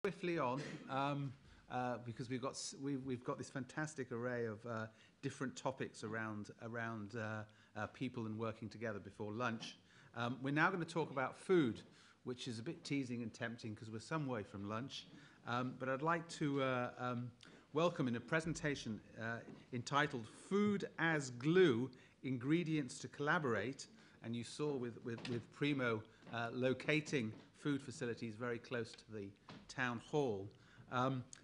Swiftly on, because we've got this fantastic array of different topics around people and working together before lunch. We're now going to talk about food, which is a bit teasing and tempting because we're some way from lunch. But I'd like to welcome in a presentation entitled "Food as Glue: Ingredients to Collaborate." And you saw with Primo locating food facilities very close to the town hall.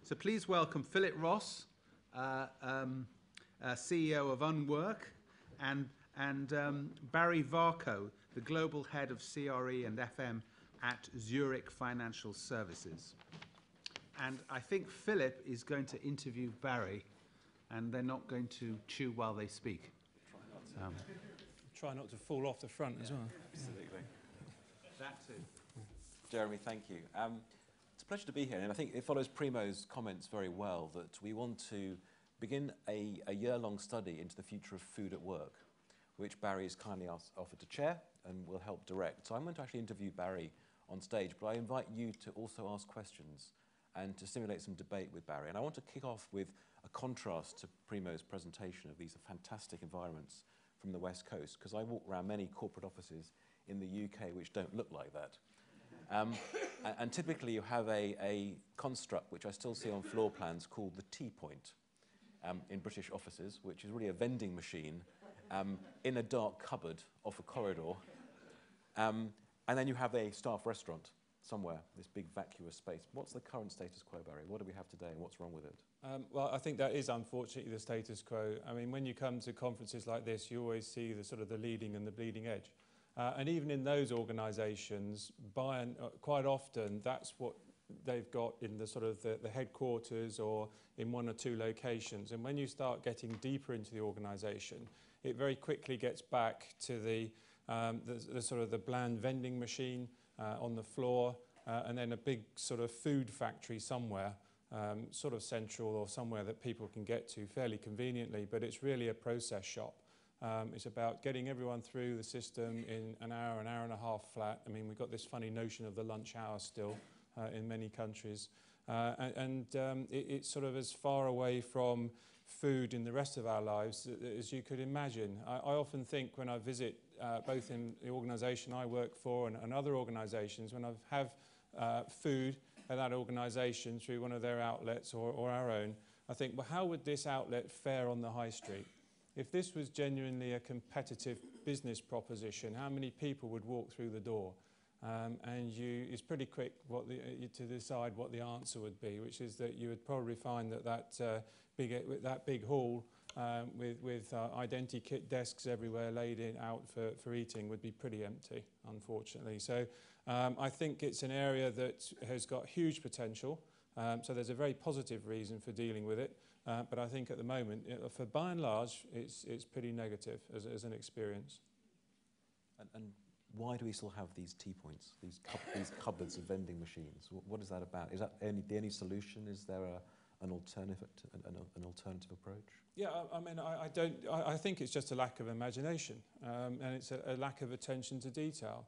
So please welcome Philip Ross, CEO of UNWORK, and Barry Varcoe, the global head of CRE&FM at Zurich Financial Services. And I think Philip is going to interview Barry, and they're not going to chew while they speak. Try not to fall off the front as well. Absolutely. That too. Jeremy, thank you. It's a pleasure to be here, and I think it follows Primo's comments very well that we want to begin a year-long study into the future of food at work, which Barry has kindly offered to chair and will help direct. So I'm going to actually interview Barry on stage, but I invite you to also ask questions and to stimulate some debate with Barry. And I want to kick off with a contrast to Primo's presentation of these fantastic environments from the West Coast, because I walk around many corporate offices in the UK which don't look like that. And typically you have a construct, which I still see on floor plans, called the tea point in British offices, which is really a vending machine in a dark cupboard off a corridor. And then you have a staff restaurant somewhere, this big vacuous space. What's the current status quo, Barry? What do we have today and what's wrong with it? Well, I think that is unfortunately the status quo. I mean, when you come to conferences like this, you always see the sort of the leading and the bleeding edge. And even in those organisations, quite often, that's what they've got in the sort of the headquarters or in one or two locations. And when you start getting deeper into the organisation, it very quickly gets back to the sort of the bland vending machine on the floor, and then a big sort of food factory somewhere, sort of central or somewhere that people can get to fairly conveniently, but it's really a process shop. It's about getting everyone through the system in an hour and a half flat. I mean, we've got this funny notion of the lunch hour still in many countries. It's sort of as far away from food in the rest of our lives as you could imagine. I often think when I visit both in the organisation I work for and other organisations, when I have food at that organisation through one of their outlets or our own, I think, well, how would this outlet fare on the high street? If this was genuinely a competitive business proposition, how many people would walk through the door? And it's pretty quick to decide what the answer would be, which is that you would probably find that big hall with identikit desks everywhere laid out for eating would be pretty empty, unfortunately. So I think it's an area that has got huge potential. So there's a very positive reason for dealing with it. But I think at the moment, for by and large, it's pretty negative as an experience. And why do we still have these tea points, these cupboards of vending machines? What is that about? Is that the only solution? Is there an alternative approach? Yeah, I mean, I think it's just a lack of imagination, and it's a lack of attention to detail.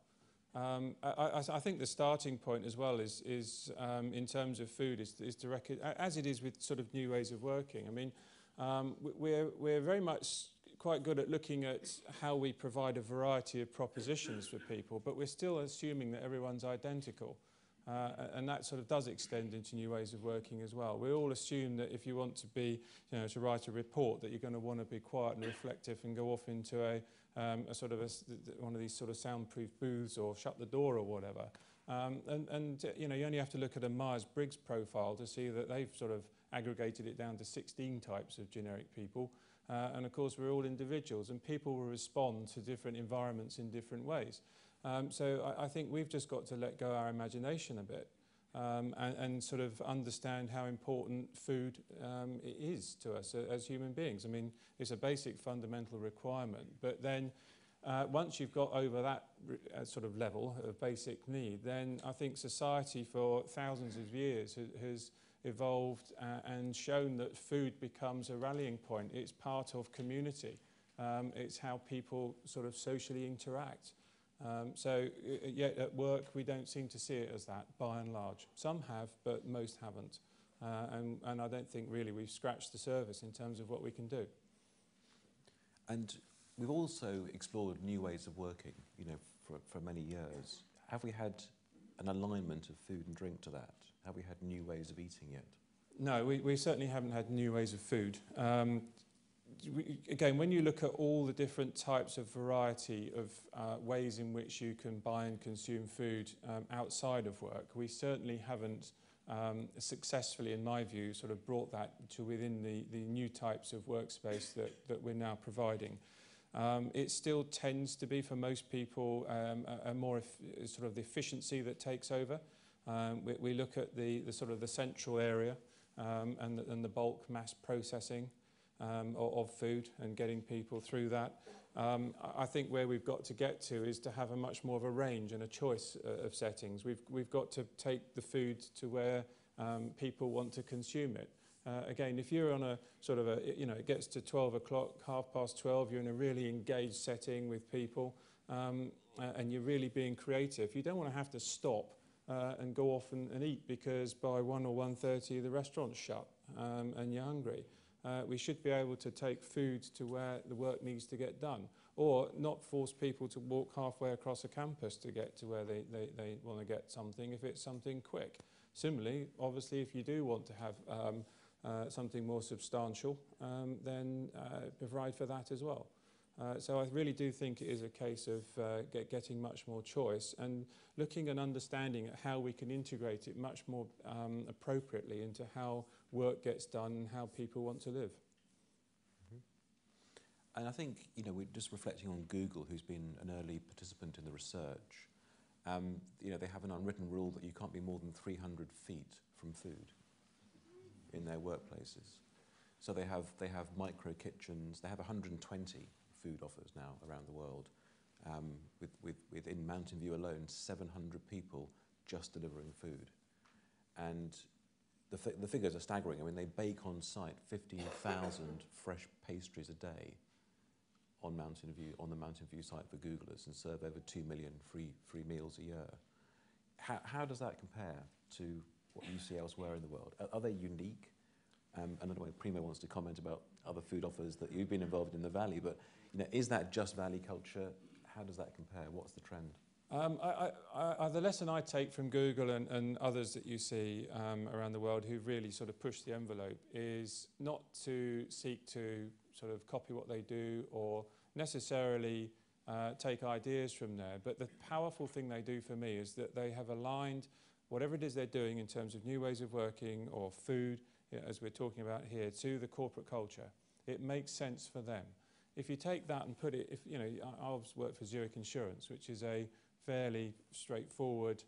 I think the starting point as well is in terms of food is to as it is with sort of new ways of working. I mean, we're very much quite good at looking at how we provide a variety of propositions for people, but we're still assuming that everyone's identical. And that sort of does extend into new ways of working as well. We all assume that if you want to be, to write a report, that you're going to want to be quiet and reflective and go off into one of these sort of soundproof booths or shut the door or whatever. You only have to look at a Myers-Briggs profile to see that they've sort of aggregated it down to 16 types of generic people. And of course, we're all individuals, and people will respond to different environments in different ways. So I think we've just got to let go our imagination a bit and sort of understand how important food is to us as human beings. I mean, it's a basic fundamental requirement, but then once you've got over that sort of level of basic need, then I think society for thousands of years has evolved and shown that food becomes a rallying point. It's part of community. It's how people sort of socially interact. Yet at work we don't seem to see it as that, by and large. Some have, but most haven't. And I don't think really we've scratched the surface in terms of what we can do. And we've also explored new ways of working, you know, for many years. Have we had an alignment of food and drink to that? Have we had new ways of eating yet? No, we certainly haven't had new ways of food. Again, when you look at all the different types of variety of ways in which you can buy and consume food outside of work, we certainly haven't successfully, in my view, sort of brought that to within the new types of workspace that we're now providing. It still tends to be, for most people, a more sort of the efficiency that takes over. We look at the sort of the central area and the bulk mass processing of food and getting people through that. I think where we've got to get to is to have a much more of a range and a choice of settings. We've got to take the food to where people want to consume it. Again, if you're on a sort of it gets to 12 o'clock, 12:30, you're in a really engaged setting with people, and you're really being creative. You don't want to have to stop and go off and eat because by 1 or 1:30 the restaurant's shut and you're hungry. We should be able to take food to where the work needs to get done, or not force people to walk halfway across a campus to get to where they want to get something if it's something quick. Similarly, obviously, if you do want to have something more substantial, then provide for that as well. So I really do think it is a case of getting much more choice and looking and understanding at how we can integrate it much more appropriately into how work gets done and how people want to live. Mm-hmm. And I think, you know, we're just reflecting on Google, who's been an early participant in the research. You know, they have an unwritten rule that you can't be more than 300 feet from food in their workplaces. So they have micro kitchens. They have 120 food offers now around the world. Within Mountain View alone, 700 people just delivering food. And the figures are staggering. I mean, they bake on site 15,000 fresh pastries a day on the Mountain View site for Googlers, and serve over 2 million free meals a year. How does that compare to what you see elsewhere in the world? Are they unique? And I don't know if Primo wants to comment about other food offers that you've been involved in the Valley, but you know, is that just Valley culture? How does that compare? What's the trend? The lesson I take from Google and others that you see around the world who've really sort of pushed the envelope is not to seek to sort of copy what they do or necessarily take ideas from there. But the powerful thing they do for me is that they have aligned whatever it is they're doing in terms of new ways of working or food, as we're talking about here, to the corporate culture. It makes sense for them. If you take that and put it, I've worked for Zurich Insurance, which is a fairly straightforward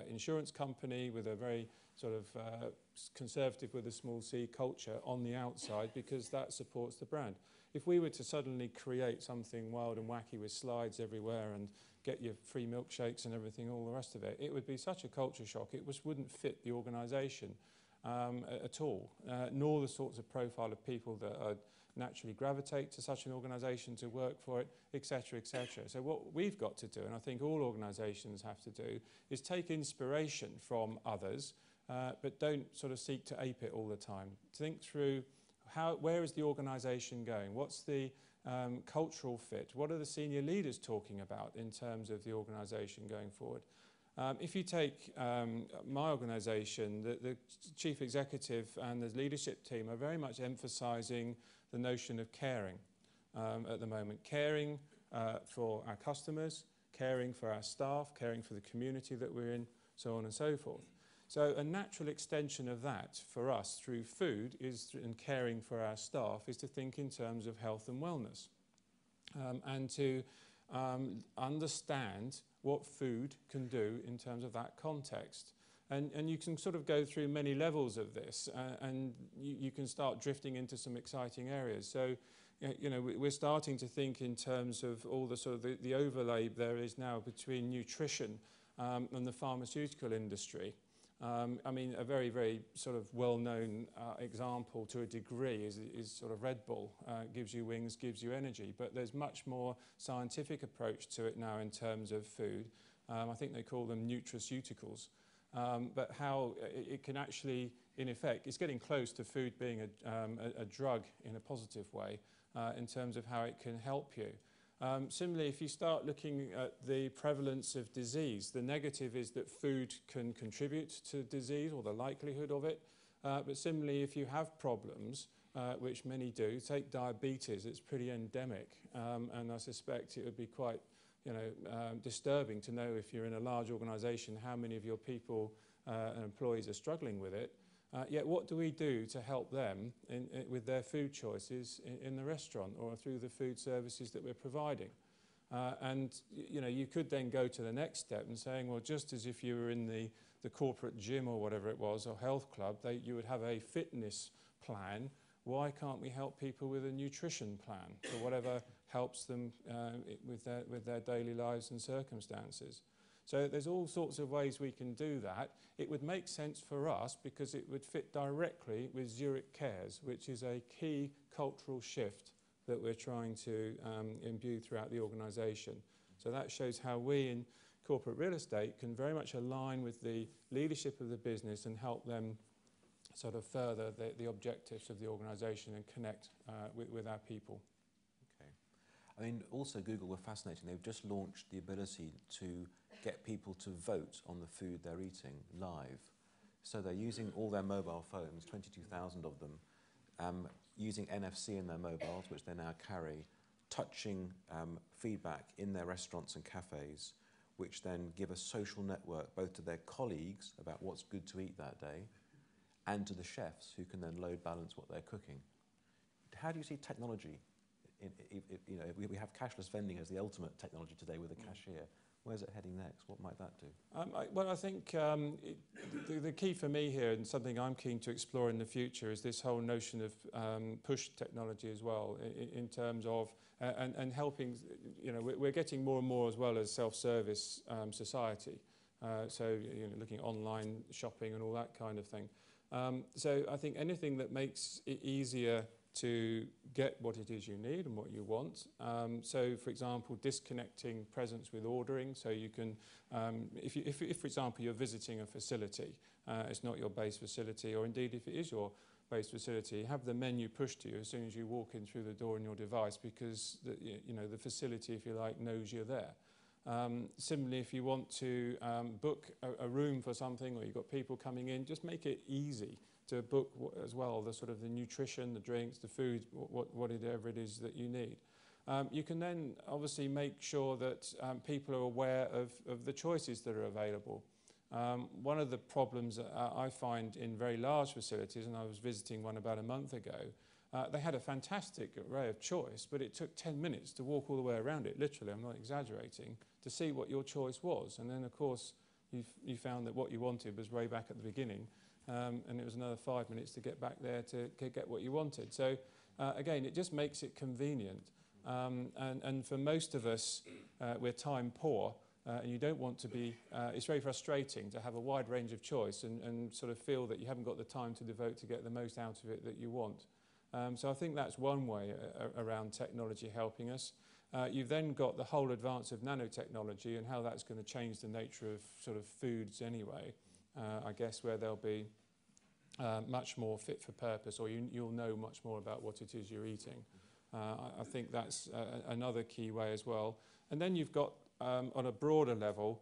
insurance company with a very sort of conservative with a small c culture on the outside, because that supports the brand. If we were to suddenly create something wild and wacky with slides everywhere and get your free milkshakes and everything, all the rest of it, it would be such a culture shock. It just wouldn't fit the organisation at all, nor the sorts of profile of people that naturally gravitate to such an organisation to work for it, etc., etc. So what we've got to do, and I think all organisations have to do, is take inspiration from others, but don't sort of seek to ape it all the time. Think through where is the organisation going? What's the cultural fit? What are the senior leaders talking about in terms of the organisation going forward? If you take my organisation, the chief executive and the leadership team are very much emphasising the notion of caring at the moment. Caring for our customers, caring for our staff, caring for the community that we're in, so on and so forth. So a natural extension of that for us through food and caring for our staff is to think in terms of health and wellness, and to understand what food can do in terms of that context. And you can sort of go through many levels of this, and you can start drifting into some exciting areas. So, you know, we're starting to think in terms of all the sort of the overlay there is now between nutrition and the pharmaceutical industry, I mean, a very, very sort of well-known example to a degree is sort of Red Bull. Gives you wings, gives you energy. But there's much more scientific approach to it now in terms of food. I think they call them nutraceuticals. But how it can actually, in effect, it's getting close to food being a drug in a positive way in terms of how it can help you. Similarly, if you start looking at the prevalence of disease, the negative is that food can contribute to disease or the likelihood of it. But similarly, if you have problems, which many do, take diabetes, it's pretty endemic. And I suspect it would be quite disturbing to know if you're in a large organisation how many of your people and employees are struggling with it. Yet what do we do to help them with their food choices in the restaurant or through the food services that we're providing? And you could then go to the next step and saying, well, just as if you were in the corporate gym or whatever it was, or health club, you would have a fitness plan. Why can't we help people with a nutrition plan for whatever helps them with their daily lives and circumstances? So there's all sorts of ways we can do that. It would make sense for us because it would fit directly with Zurich Cares, which is a key cultural shift that we're trying to imbue throughout the organisation. So that shows how we in corporate real estate can very much align with the leadership of the business and help them sort of further the objectives of the organisation and connect with our people. Okay. I mean, also Google were fascinating. They've just launched the ability to get people to vote on the food they're eating live. So they're using all their mobile phones, 22,000 of them, using NFC in their mobiles, which they now carry, touching feedback in their restaurants and cafes, which then give a social network both to their colleagues about what's good to eat that day and to the chefs who can then load balance what they're cooking. How do you see technology? We have cashless vending as the ultimate technology today with a cashier. Where's it heading next? What might that do? Well, I think the key for me here, and something I'm keen to explore in the future, is this whole notion of push technology as well, in terms of and helping. We're getting more and more as well as self-service society. So looking at online shopping and all that kind of thing. So I think anything that makes it easier to get what it is you need and what you want. So, for example, disconnecting presence with ordering. So you can, if for example, you're visiting a facility, it's not your base facility, or indeed if it is your base facility, have the menu pushed to you as soon as you walk in through the door on your device, because the facility, if you like, knows you're there. Similarly, if you want to book a room for something, or you've got people coming in, just make it easy to book as well the sort of the nutrition, the drinks, the food, whatever it is that you need. You can then obviously make sure that people are aware of the choices that are available. One of the problems that I find in very large facilities, and I was visiting one about a month ago, they had a fantastic array of choice, but it took 10 minutes to walk all the way around it, literally, I'm not exaggerating, to see what your choice was. And then, of course, you found that what you wanted was way back at the beginning, and it was another 5 minutes to get back there to get what you wanted. So, again, it just makes it convenient. And for most of us, we're time poor, and you don't want to be, it's very frustrating to have a wide range of choice and sort of feel that you haven't got the time to devote to get the most out of it that you want. So I think that's one way around technology helping us. You've then got the whole advance of nanotechnology and how that's going to change the nature of sort of foods anyway. I guess where they'll be much more fit for purpose, or you'll know much more about what it is you're eating. I think that's another key way as well. And then you've got, on a broader level,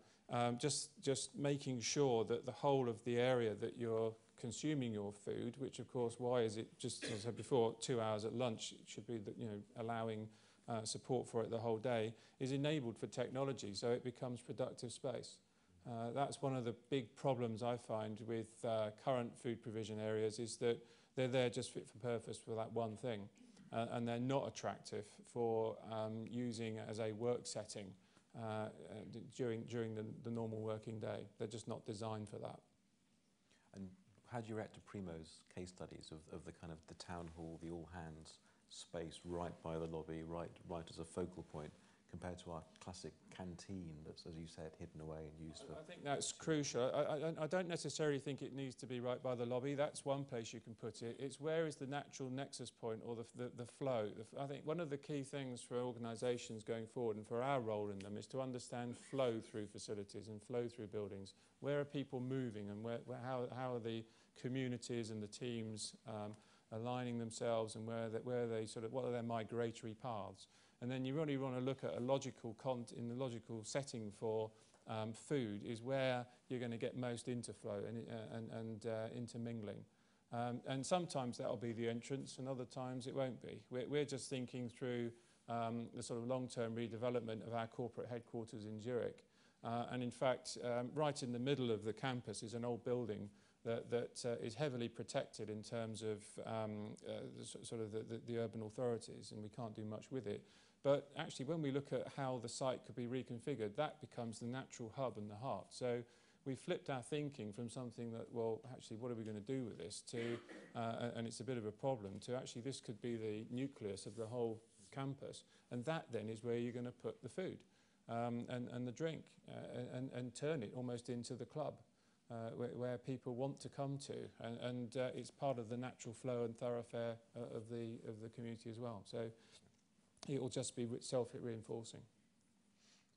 just making sure that the whole of the area that you're consuming your food, which of course, why is it just, as I said before, 2 hours at lunch, it should be allowing support for it the whole day, is enabled for technology, so it becomes productive space. That's one of the big problems I find with current food provision areas, is that they're there just fit for purpose for that one thing, and they're not attractive for using as a work setting during the normal working day. They're just not designed for that. And how do you react to Primo's case studies of the kind of the town hall, the all hands space right by the lobby, right as a focal point, compared to our classic canteen that's, as you said, hidden away and used for... I think that's crucial. I don't necessarily think it needs to be right by the lobby. That's one place you can put it. It's where is the natural nexus point or the flow. I think one of the key things for organisations going forward and for our role in them is to understand flow through facilities and flow through buildings. Where are people moving and how are the communities and the teams aligning themselves, and where they sort of, what are their migratory paths? And then you really want to look at a logical in the logical setting for food is where you're going to get most interflow and intermingling. And sometimes that'll be the entrance, and other times it won't be. We're just thinking through the sort of long-term redevelopment of our corporate headquarters in Zurich. And in fact, right in the middle of the campus is an old building that is heavily protected in terms of the urban authorities, and we can't do much with it. But actually, when we look at how the site could be reconfigured, that becomes the natural hub and the heart. So we flipped our thinking from something that, well, actually, what are we going to do with this, to, and it's a bit of a problem, to actually this could be the nucleus of the whole campus. And that then is where you're going to put the food and the drink and turn it almost into the club. Where people want to come to, and it's part of the natural flow and thoroughfare of the community as well. So it will just be self-reinforcing.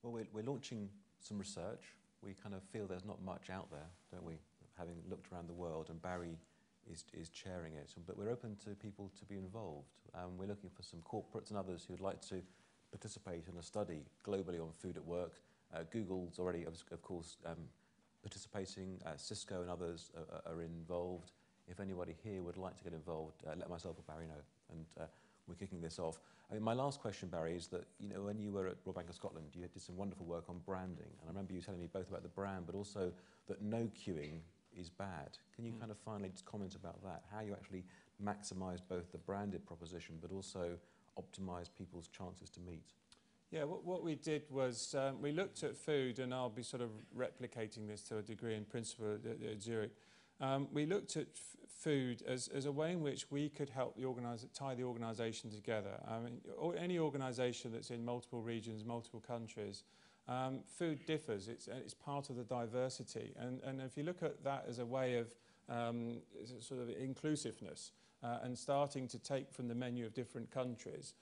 Well, we're launching some research. We kind of feel there's not much out there, don't we? Having looked around the world, and Barry is chairing it. But we're open to people to be involved. We're looking for some corporates and others who would like to participate in a study globally on food at work. Google's already, of course, participating. Cisco and others are involved. If anybody here would like to get involved, let myself or Barry know, and we're kicking this off. I mean, my last question, Barry, is that, you know, when you were at Royal Bank of Scotland, you did some wonderful work on branding, and I remember you telling me both about the brand, but also that no queuing is bad. Can you kind of finally just comment about that, how you actually maximise both the branded proposition, but also optimise people's chances to meet? Yeah, what we did was we looked at food, and I'll be sort of replicating this to a degree in principle at Zurich. We looked at food as a way in which we could help tie the organisation together. I mean, any organisation that's in multiple regions, multiple countries, food differs. It's part of the diversity, and if you look at that as a way of sort of inclusiveness and starting to take from the menu of different countries.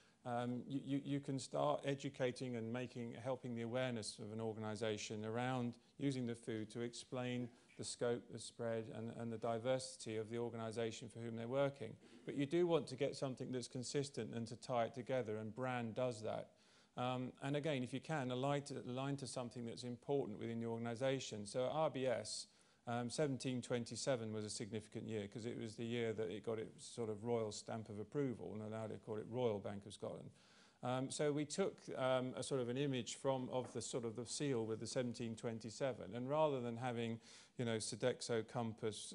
You can start educating and helping the awareness of an organisation around using the food to explain the scope, the spread and the diversity of the organisation for whom they're working. But you do want to get something that's consistent and to tie it together, and brand does that. And again, if you can, align to something that's important within the organisation. So at RBS, 1727 was a significant year because it was the year that it got its sort of royal stamp of approval, and allowed it to call it Royal Bank of Scotland. So we took a sort of an image of the sort of the seal with the 1727, and rather than having, you know, Sodexo, Compass,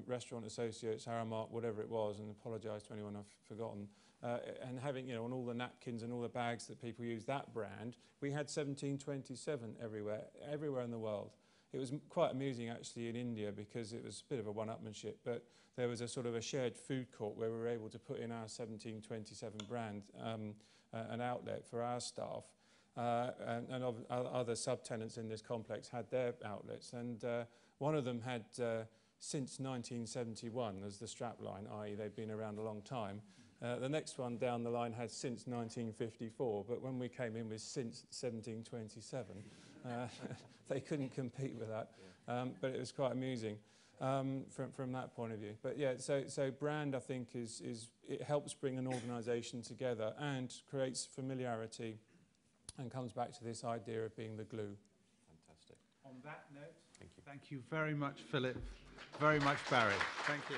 Restaurant Associates, Aramark, whatever it was, and apologise to anyone I've forgotten, and having, you know, on all the napkins and all the bags that people use that brand, we had 1727 everywhere in the world. It was quite amusing actually in India because it was a bit of a one-upmanship, but there was a sort of a shared food court where we were able to put in our 1727 brand, an outlet for our staff, and other subtenants in this complex had their outlets, and one of them had since 1971 as the strapline, i.e. they'd been around a long time. The next one down the line had since 1954, but when we came in with since 1727, they couldn't compete with that, but it was quite amusing from that point of view. But yeah, so brand, I think, it helps bring an organisation together and creates familiarity, and comes back to this idea of being the glue. Fantastic. On that note, thank you. Thank you very much, Philip. Very much, Barry. Thank you.